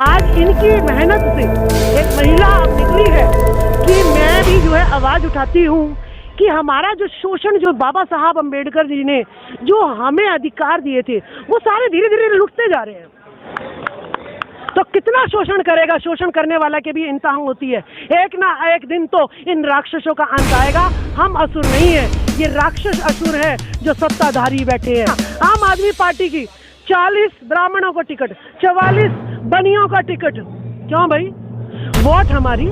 आज इनकी मेहनत से एक महिला अब निकली है कि मैं भी जो है आवाज उठाती हूँ कि हमारा जो शोषण, जो बाबा साहब अम्बेडकर जी ने जो हमें अधिकार दिए थे, वो सारे धीरे धीरे लुटते जा रहे हैं। तो कितना शोषण करेगा? शोषण करने वाला के भी इंतहा होती है। एक ना एक दिन तो इन राक्षसों का अंत आएगा। हम असुर नहीं है, ये राक्षस असुर है जो सत्ताधारी बैठे हैं। आम आदमी पार्टी की 40 ब्राह्मणों को टिकट, 44 बनियों का टिकट। क्यों भाई? वोट हमारी,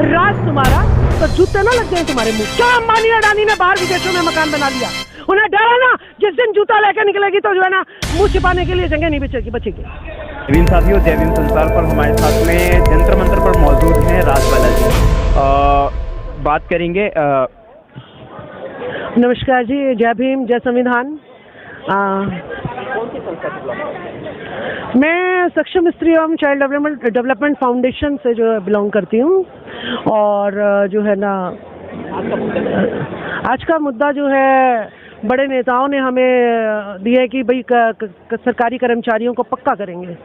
राज तुम्हारा, तो जूते ना लग जाए तुम्हारे मुंह। क्या अंबानी अडानी ने बाहर विदेशों में मकान बना लिया? उन्हें डर है ना, जिस दिन जूता लेकर निकलेगी तो जो है ना मुंह छिपाने के लिए जगह नहीं बचेगी। जय भीम साथियों, जय भीम संसार पर हमारे साथ में जंतर मंतर पर मौजूद हैं राजबाला जी। बात करेंगे। नमस्कार जी, जय भीम, जय संविधान। कौन सी संस्था से? मैं सक्षम स्त्री एवं चाइल्ड डेवलपमेंट फाउंडेशन से जो है बिलोंग करती हूँ। और जो है ना, आज का मुद्दा जो है बड़े नेताओं ने हमें दिया है कि भाई सरकारी कर्मचारियों को पक्का करेंगे,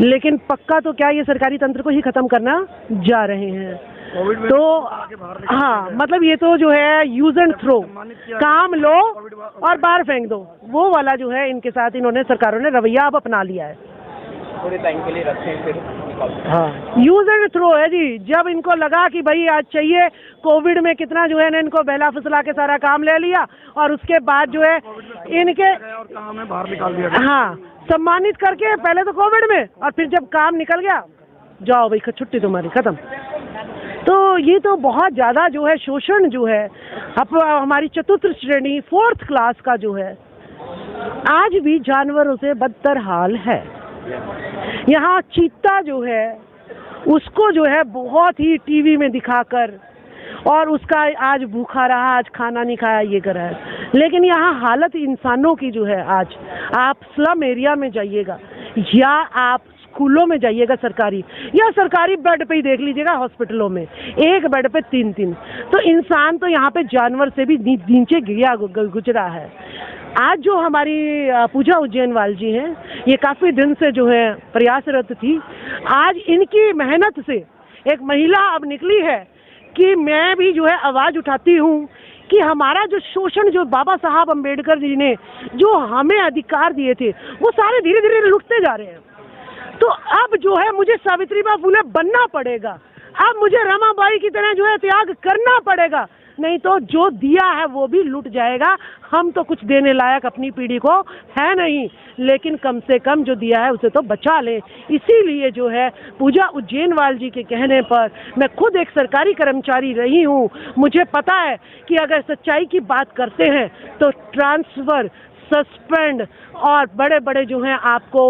लेकिन पक्का तो क्या, ये सरकारी तंत्र को ही खत्म करना जा रहे हैं। तो हाँ, मतलब ये तो जो है यूज एंड थ्रो, काम लो और बाहर फेंक दो, वो वाला जो है इनके साथ इन्होंने सरकारों ने रवैया अब अपना लिया है। थोड़े टाइम के लिए रखें फिर हाँ, यूज एंड थ्रो है जी। जब इनको लगा कि भाई आज चाहिए, कोविड में कितना जो है ना इनको बहला फुसला के सारा काम ले लिया और उसके बाद जो है इनके बाहर निकाल दिया। हाँ, सम्मानित करके पहले तो कोविड में, और फिर जब काम निकल गया, जाओ भाई छुट्टी तुम्हारी खत्म। तो ये तो बहुत ज़्यादा जो है शोषण जो है अब हमारी चतुर्थ श्रेणी 4th क्लास का जो है आज भी जानवरों से बदतर हाल है। यहाँ चीता जो है उसको जो है बहुत ही टीवी में दिखाकर, और उसका आज भूखा रहा, आज खाना नहीं खाया, ये करा है। लेकिन यहाँ हालत इंसानों की जो है, आज आप स्लम एरिया में जाइएगा या आप स्कूलों में जाइएगा सरकारी, या सरकारी बेड पे ही देख लीजिएगा, हॉस्पिटलों में एक बेड पे 3-3। तो इंसान तो यहाँ पे जानवर से भी नीचे गिरा गुजरा है। आज जो हमारी पूजा उज्जैनवाल जी हैं, ये काफ़ी दिन से जो है प्रयासरत थी। आज इनकी मेहनत से एक महिला अब निकली है कि मैं भी जो है आवाज़ उठाती हूँ कि हमारा जो शोषण, जो बाबा साहब अम्बेडकर जी ने जो हमें अधिकार दिए थे, वो सारे धीरे धीरे लुटते जा रहे हैं। तो अब जो है मुझे सावित्रीबाई फुले बनना पड़ेगा, अब मुझे रमाबाई की तरह जो है त्याग करना पड़ेगा, नहीं तो जो दिया है वो भी लुट जाएगा। हम तो कुछ देने लायक अपनी पीढ़ी को है नहीं, लेकिन कम से कम जो दिया है उसे तो बचा ले। इसीलिए जो है पूजा उज्जैनवाल जी के कहने पर, मैं खुद एक सरकारी कर्मचारी रही हूँ, मुझे पता है कि अगर सच्चाई की बात करते हैं तो ट्रांसफ़र, सस्पेंड और बड़े बड़े जो हैं आपको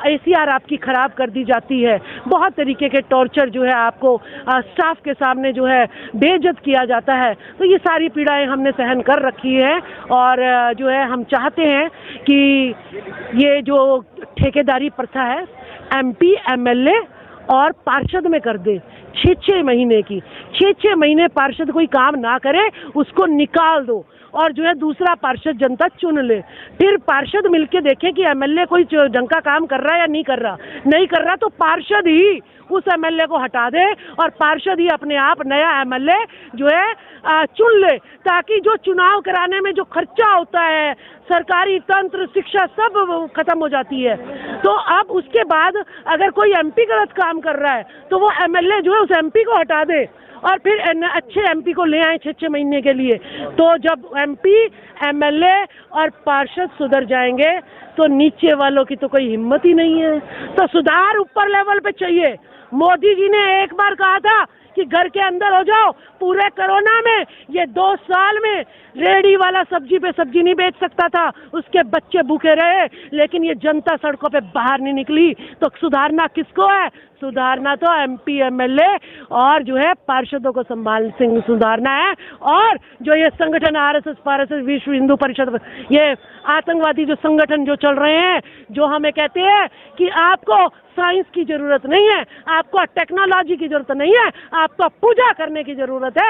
ACR आपकी ख़राब कर दी जाती है। बहुत तरीके के टॉर्चर जो है आपको स्टाफ के सामने जो है बेइज्जत किया जाता है। तो ये सारी पीड़ाएं हमने सहन कर रखी है, और जो है हम चाहते हैं कि ये जो ठेकेदारी प्रथा है MP, MLA और पार्षद में कर दे। 6-6 महीने की, 6-6 महीने पार्षद कोई काम ना करे उसको निकाल दो, और जो है दूसरा पार्षद जनता चुन ले। फिर पार्षद मिलके देखे कि MLA कोई ढंग का काम कर रहा है या नहीं कर रहा। नहीं कर रहा तो पार्षद ही उस MLA को हटा दे और पार्षद ही अपने आप नया MLA जो है चुन ले, ताकि जो चुनाव कराने में जो खर्चा होता है, सरकारी तंत्र, शिक्षा सब खत्म हो जाती है। तो अब उसके बाद अगर कोई MP गलत काम कर रहा है तो वो MLA जो है उस MP को हटा दे और फिर अच्छे MP को ले आए 6-6 महीने के लिए। तो जब MP, MLA और पार्षद सुधर जाएंगे तो नीचे वालों की तो कोई हिम्मत ही नहीं है। तो सुधार ऊपर लेवल पे चाहिए। मोदी जी ने एक बार कहा था कि घर के अंदर हो जाओ। पूरे कोरोना में ये 2 साल में रेहड़ी वाला सब्जी पे सब्जी नहीं बेच सकता था, उसके बच्चे भूखे रहे, लेकिन ये जनता सड़कों पे बाहर नहीं निकली। तो सुधारना किसको है? सुधारना तो MP, MLA और जो है पार्षदों को सुधारना है। और जो ये संगठन RSS, विश्व हिंदू परिषद, ये आतंकवादी जो संगठन जो चल रहे हैं, जो हमें कहते हैं कि आपको साइंस की जरूरत नहीं है, आपको टेक्नोलॉजी की जरूरत नहीं है, आपको पूजा करने की जरूरत है,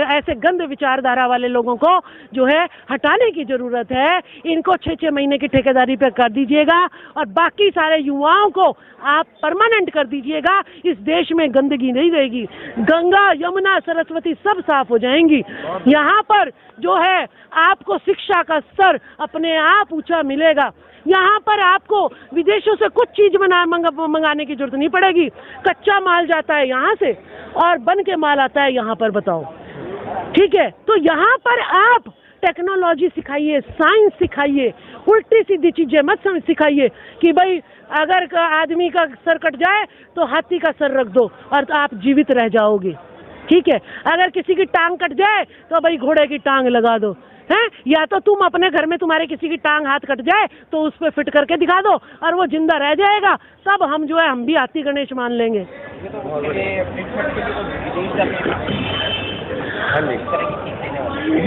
ऐसे गंद विचारधारा वाले लोगों को जो है हटाने की जरूरत है। इनको 6-6 महीने की ठेकेदारी पे कर दीजिएगा और बाकी सारे युवाओं को आप परमानेंट कर दीजिएगा। इस देश में गंदगी नहीं रहेगी, गंगा यमुना सरस्वती सब साफ हो जाएंगी। यहाँ पर जो है आपको शिक्षा का स्तर अपने आप ऊंचा मिलेगा। यहाँ पर आपको विदेशों से कुछ चीज मंगाने की जरूरत नहीं पड़ेगी। कच्चा माल जाता है यहाँ से और बन के माल आता है यहाँ पर, बताओ, ठीक है। तो यहाँ पर आप टेक्नोलॉजी सिखाइए, साइंस सिखाइए, उल्टी सीधी चीजें मत सिखाइए कि भाई अगर आदमी का सर कट जाए तो हाथी का सर रख दो और आप जीवित रह जाओगे, ठीक है। अगर किसी की टांग कट जाए तो भाई घोड़े की टांग लगा दो, है। या तो तुम अपने घर में तुम्हारे किसी की टांग हाथ कट जाए तो उस पर फिट करके दिखा दो और वो जिंदा रह जाएगा, तब हम जो है हम भी हाथी गणेश मान लेंगे।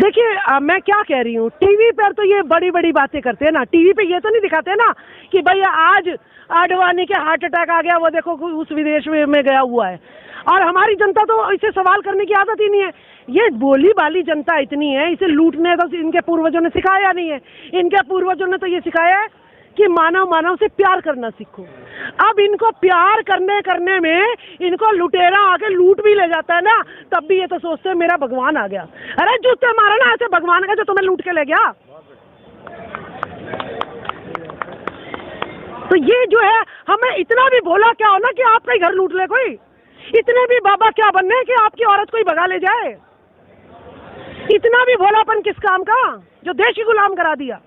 देखिए मैं क्या कह रही हूँ, टीवी पर तो ये बड़ी बड़ी बातें करते हैं ना, टीवी पे ये तो नहीं दिखाते ना कि भैया आज आडवाणी के हार्ट अटैक आ गया, वो देखो उस विदेश में गया हुआ है। और हमारी जनता तो इसे सवाल करने की आदत ही नहीं है। ये बोली बाली जनता इतनी है, इसे लूटने तो इनके पूर्वजों ने सिखाया नहीं है। इनके पूर्वजों ने तो ये सिखाया है कि मानव से प्यार करना सीखो। अब इनको प्यार करने में इनको लुटेरा आके लूट भी ले जाता है ना, तब भी ये तो सोचते हैं मेरा भगवान आ गया। अरे जूते मारो ना ऐसे भगवान का जो तुम्हें लूट के ले गया। तो ये जो है हमें इतना भी भोला क्या हो ना कि आपका ही घर लूट ले कोई, इतने भी बाबा क्या बनने कि आपकी औरत कोई भगा ले जाए। इतना भी भोलापन किस काम का, जो देश की गुलाम करा दिया।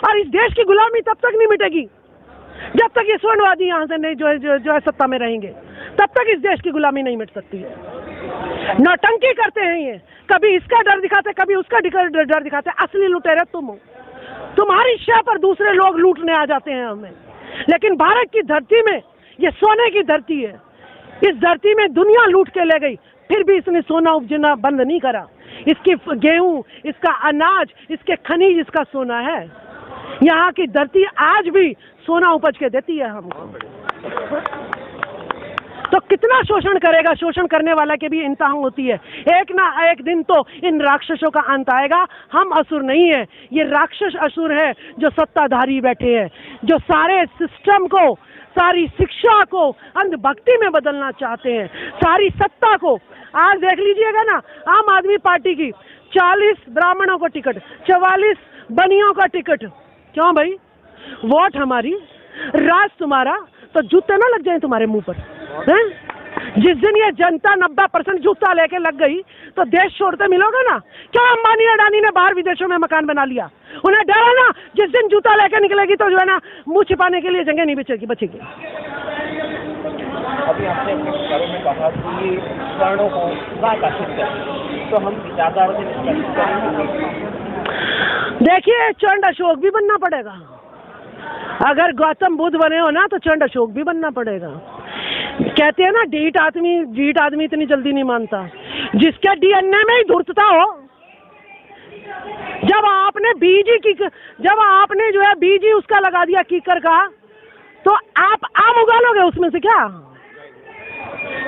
और इस देश की गुलामी तब तक नहीं मिटेगी जब तक ये स्वर्णवादी यहाँ से नहीं जो है सत्ता में रहेंगे, तब तक इस देश की गुलामी नहीं मिट सकती है। नौटंकी करते हैं ये, कभी इसका डर दिखाते, कभी उसका डर दिखाते। असली लुटेरे तुम हो, तुम्हारी शय पर दूसरे लोग लूटने आ जाते हैं हमें। लेकिन भारत की धरती में ये सोने की धरती है, इस धरती में दुनिया लूट के ले गई, फिर भी इसने सोना उपजना बंद नहीं करा। इसकी गेहूं, इसका अनाज, इसके खनिज इसका सोना है। यहाँ की धरती आज भी सोना उपज के देती है हमको। तो कितना शोषण करेगा, शोषण करने वाला के भी इंतहा होती है। एक ना एक दिन तो इन राक्षसों का अंत आएगा। हम असुर नहीं है, ये राक्षस असुर है जो सत्ताधारी बैठे हैं, जो सारे सिस्टम को, सारी शिक्षा को अंधभक्ति में बदलना चाहते हैं, सारी सत्ता को। आज देख लीजिएगा ना, आम आदमी पार्टी की 40 ब्राह्मणों को टिकट, 44 बनियों का टिकट। क्यों भाई? वोट हमारी, राज तुम्हारा, तो जूते ना लग जाए तुम्हारे मुंह पर, हैं? जिस दिन ये जनता 90% जूता लेके लग गई तो देश छोड़ते मिलोगे ना। क्या अंबानी अडानी ने बाहर विदेशों में मकान बना लिया? उन्हें डरा ना, जिस दिन जूता लेके निकलेगी तो जो है ना मुंह छिपाने के लिए जगह नहीं बचेगी। अभी आपने अपने विचारों में कहा कि वर्णों को आकर्षित करें, तो हम विचारधारा से देखिए, चंड अशोक भी बनना पड़ेगा। अगर गौतम बुद्ध बने हो ना तो चंड अशोक भी बनना पड़ेगा। कहते हैं ना, ढीठ आदमी इतनी जल्दी नहीं मानता। जिसके डीएनए में ही धूर्तता हो, जब आपने जो है बीज ही उसका लगा दिया कीकर का, तो आप आम उगा लोगे उसमें से क्या?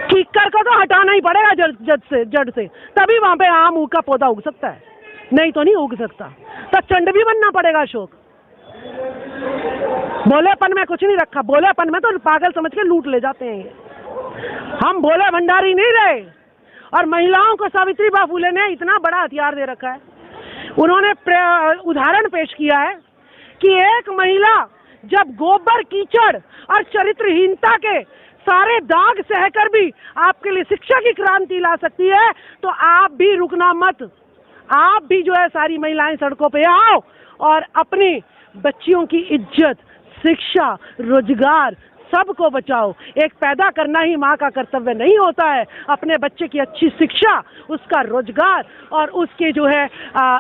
कीकर को तो हटाना ही पड़ेगा जड़ से, तभी वहां पे आम का पौधा उग सकता है, नहीं तो नहीं उग सकता। तो चंड भी बनना पड़ेगा अशोक। भोलेपन में कुछ नहीं रखा, भोलेपन में तो पागल समझ के लूट ले जाते हैं ये। हम भोले भंडारी नहीं रहे। और महिलाओं को सावित्रीबाई फुले ने इतना बड़ा हथियार दे रखा है। उन्होंने उदाहरण पेश किया है कि एक महिला जब गोबर, कीचड़ और चरित्रहीनता के सारे दाग सहकर भी आपके लिए शिक्षा की क्रांति ला सकती है, तो आप भी रुकना मत। आप भी जो है सारी महिलाएं सड़कों पे आओ और अपनी बच्चियों की इज्जत, शिक्षा, रोजगार सबको बचाओ। एक पैदा करना ही माँ का कर्तव्य नहीं होता है, अपने बच्चे की अच्छी शिक्षा, उसका रोजगार और उसके जो है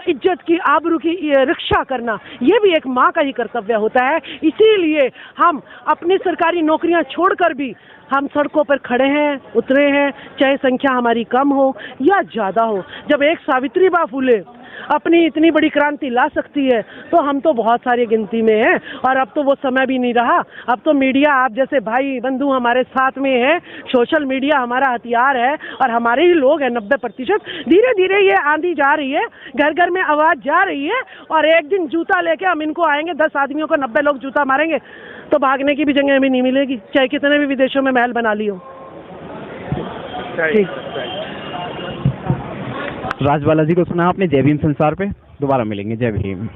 इज्जत की, आबरू की रक्षा करना, ये भी एक माँ का ही कर्तव्य होता है। इसीलिए हम अपनी सरकारी नौकरियां छोड़कर भी हम सड़कों पर खड़े हैं, उतरे हैं, चाहे संख्या हमारी कम हो या ज़्यादा हो। जब एक सावित्रीबाई फुले अपनी इतनी बड़ी क्रांति ला सकती है, तो हम तो बहुत सारी गिनती में हैं। और अब तो वो समय भी नहीं रहा। अब तो मीडिया, आप जैसे भाई बंधु हमारे साथ में है, सोशल मीडिया हमारा हथियार है और हमारे ही लोग हैं 90%। धीरे धीरे ये आंधी जा रही है, घर घर में आवाज़ जा रही है, और एक दिन जूता लेके हम इनको आएंगे, 10 आदमियों को 90 लोग जूता मारेंगे, तो भागने की भी जगह भी नहीं मिलेगी, चाहे कितने भी विदेशों में महल बना लियो। ठीक। राजबाला जी को सुना आपने जय भीम संसार पे। दोबारा मिलेंगे। जय भीम।